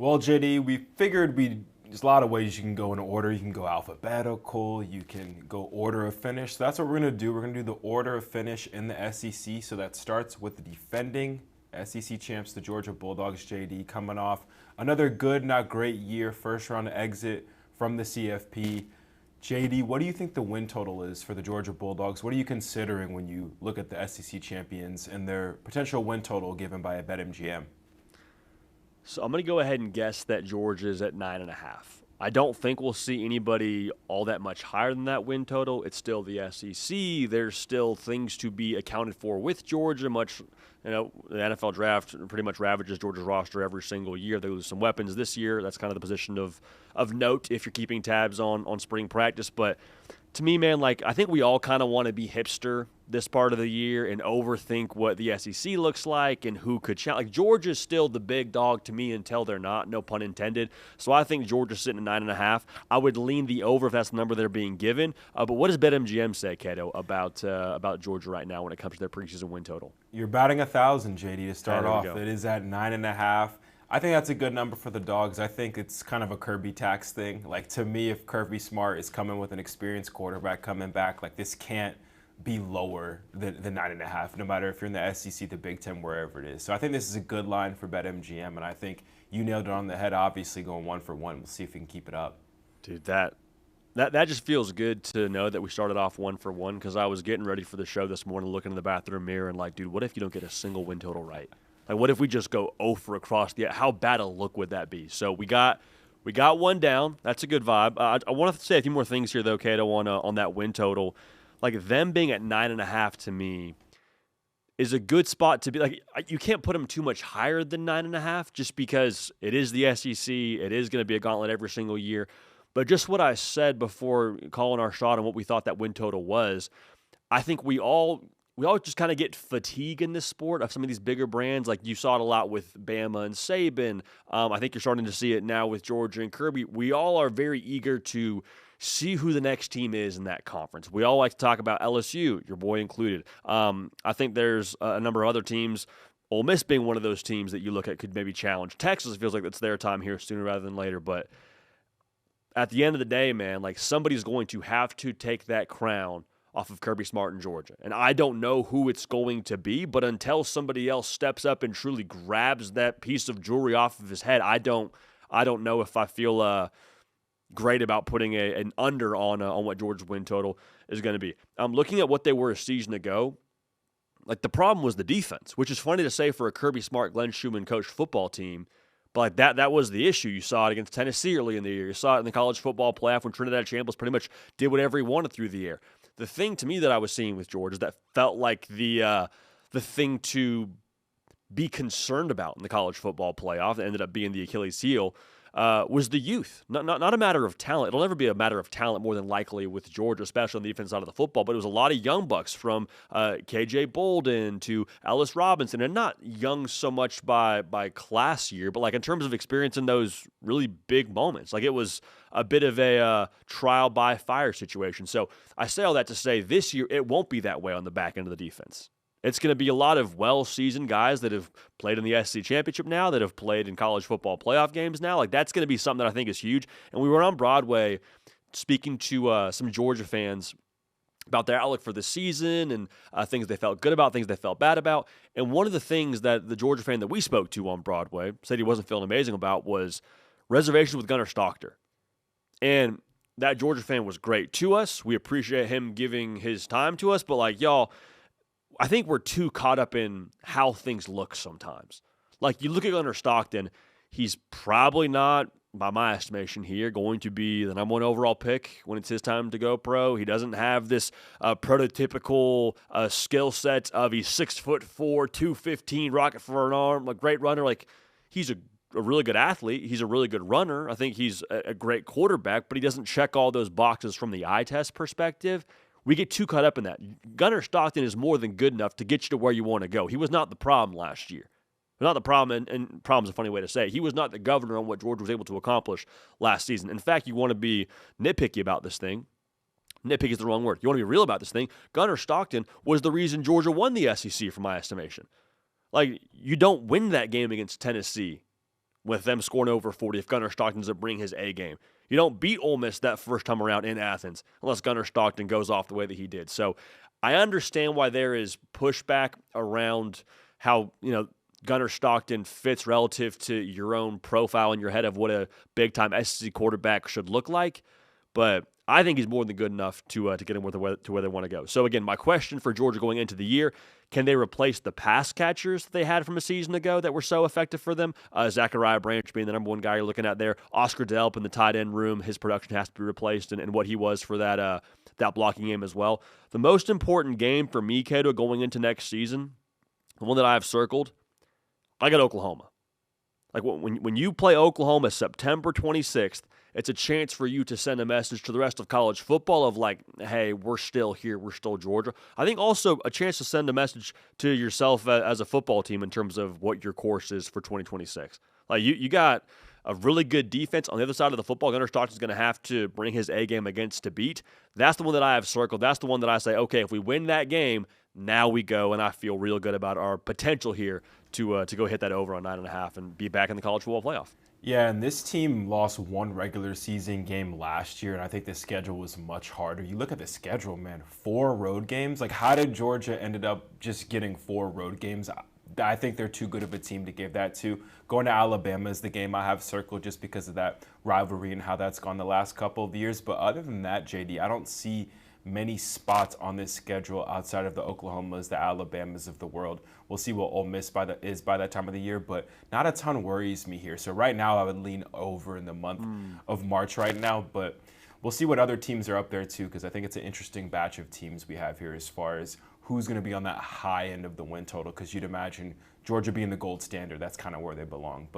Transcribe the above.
Well, JD, we figured there's a lot of ways you can go in order. You can go alphabetical, you can go order of finish. So that's what we're going to do. We're going to do the order of finish in the SEC. So that starts with the defending SEC champs, the Georgia Bulldogs, JD, coming off another good, not great year, first round exit from the CFP. JD, what do you think the win total is for the Georgia Bulldogs? What are you considering when you look at the SEC champions and their potential win total given by a BetMGM? So I'm going to go ahead and guess that Georgia's at 9.5. I don't think we'll see anybody all that much higher than that win total. It's still the SEC. There's still things to be accounted for with Georgia. The NFL draft pretty much ravages Georgia's roster every single year. They lose some weapons this year. That's kind of the position of note if you're keeping tabs on spring practice. But to me, man, I think we all kind of want to be hipster this part of the year and overthink what the SEC looks like and who could challenge. Georgia's still the big dog to me until they're not, no pun intended. So I think Georgia's sitting at 9.5. I would lean the over if that's the number they're being given. But what does BetMGM say, Cato, about Georgia right now when it comes to their preseason win total? You're batting 1,000, JD, to start There we off. go. It is at 9.5. I think that's a good number for the Dogs. I think it's kind of a Kirby tax thing. To me, if Kirby Smart is coming with an experienced quarterback coming back, this can't be lower than 9.5, no matter if you're in the SEC, the Big Ten, wherever it is. So I think this is a good line for BetMGM, and I think you nailed it on the head, obviously going 1 for 1. We'll see if we can keep it up. Dude, that just feels good to know that we started off 1 for 1 because I was getting ready for the show this morning, looking in the bathroom mirror and dude, what if you don't get a single win total right? What if we just go 0 for across the – how bad a look would that be? So we got one down. That's a good vibe. I want to say a few more things here, though, Cato, on that win total. Them being at 9.5 to me is a good spot to be. You can't put them too much higher than 9.5 just because it is the SEC. It is going to be a gauntlet every single year. But just what I said before calling our shot on what we thought that win total was, I think we all just kind of get fatigue in this sport of some of these bigger brands. You saw it a lot with Bama and Saban. I think you're starting to see it now with Georgia and Kirby. We all are very eager to see who the next team is in that conference. We all like to talk about LSU, your boy included. I think there's a number of other teams, Ole Miss being one of those teams that you look at could maybe challenge. Texas feels like it's their time here sooner rather than later. But at the end of the day, man, somebody's going to have to take that crown off of Kirby Smart in Georgia. And I don't know who it's going to be, but until somebody else steps up and truly grabs that piece of jewelry off of his head, I don't know if I feel great about putting an under on what Georgia's win total is going to be. I'm looking at what they were a season ago. The problem was the defense, which is funny to say for a Kirby Smart, Glenn Schumann coached football team. But that was the issue. You saw it against Tennessee early in the year. You saw it in the college football playoff when Trinidad Chambliss pretty much did whatever he wanted through the air. The thing to me that I was seeing with Georgia that felt like the thing to be concerned about in the college football playoff that ended up being the Achilles heel was the youth. Not a matter of talent. It'll never be a matter of talent more than likely with Georgia, especially on the defense side of the football. But it was a lot of young bucks from KJ Bolden to Ellis Robinson, and not young so much by class year, but in terms of experience in those really big moments. It was a bit of a trial by fire situation. So I say all that to say this year it won't be that way on the back end of the defense. It's going to be a lot of well-seasoned guys that have played in the SEC Championship now, that have played in college football playoff games now. That's going to be something that I think is huge. And we were on Broadway speaking to some Georgia fans about their outlook for the season and things they felt good about, things they felt bad about. And one of the things that the Georgia fan that we spoke to on Broadway said he wasn't feeling amazing about was reservations with Gunnar Stockton. And that Georgia fan was great to us. We appreciate him giving his time to us. But y'all, I think we're too caught up in how things look sometimes. You look at Gunnar Stockton, he's probably not, by my estimation here, going to be the number 1 overall pick when it's his time to go pro. He doesn't have this prototypical skill set of he's 6'4", 215, rocket for an arm, a great runner. He's a really good athlete. He's a really good runner. I think he's a great quarterback, but he doesn't check all those boxes from the eye test perspective. We get too caught up in that. Gunnar Stockton is more than good enough to get you to where you want to go. He was not the problem last year. Not the problem, and problem's a funny way to say it. He was not the governor on what Georgia was able to accomplish last season. In fact, you want to be nitpicky about this thing. Nitpicky is the wrong word. You want to be real about this thing. Gunnar Stockton was the reason Georgia won the SEC, from my estimation. You don't win that game against Tennessee with them scoring over 40 if Gunnar Stockton doesn't bring his A game. You don't beat Ole Miss that first time around in Athens unless Gunnar Stockton goes off the way that he did. So I understand why there is pushback around how, Gunnar Stockton fits relative to your own profile in your head of what a big-time SEC quarterback should look like, but I think he's more than good enough to get him to where they want to go. So again, my question for Georgia going into the year, can they replace the pass catchers that they had from a season ago that were so effective for them? Zachariah Branch being the number one guy you're looking at there. Oscar Delp in the tight end room, his production has to be replaced, and what he was for that blocking game as well. The most important game for me, Cato, going into next season, the one that I have circled, I got Oklahoma. Like when you play Oklahoma September 26th, it's a chance for you to send a message to the rest of college football of like, hey, we're still here, we're still Georgia. I think also a chance to send a message to yourself as a football team in terms of what your course is for 2026. Like you got a really good defense on the other side of the football. Gunnar Stockton's going to have to bring his A game against to beat. That's the one that I have circled. That's the one that I say, okay, if we win that game, now we go, and I feel real good about our potential here to go hit that over on 9.5 and be back in the college football playoff. Yeah, and this team lost one regular season game last year, and I think the schedule was much harder. You look at the schedule, man, 4 road games. Like, how did Georgia ended up just getting 4 road games? I think they're too good of a team to give that to. Going to Alabama is the game I have circled just because of that rivalry and how that's gone the last couple of years. But other than that, JD, I don't see many spots on this schedule outside of the Oklahomas, the Alabamas of the world. We'll see what Ole Miss is by that time of the year, but not a ton worries me here. So right now I would lean over in the month of March right now, but we'll see what other teams are up there too, because I think it's an interesting batch of teams we have here as far as who's going to be on that high end of the win total, because you'd imagine Georgia being the gold standard, that's kind of where they belong.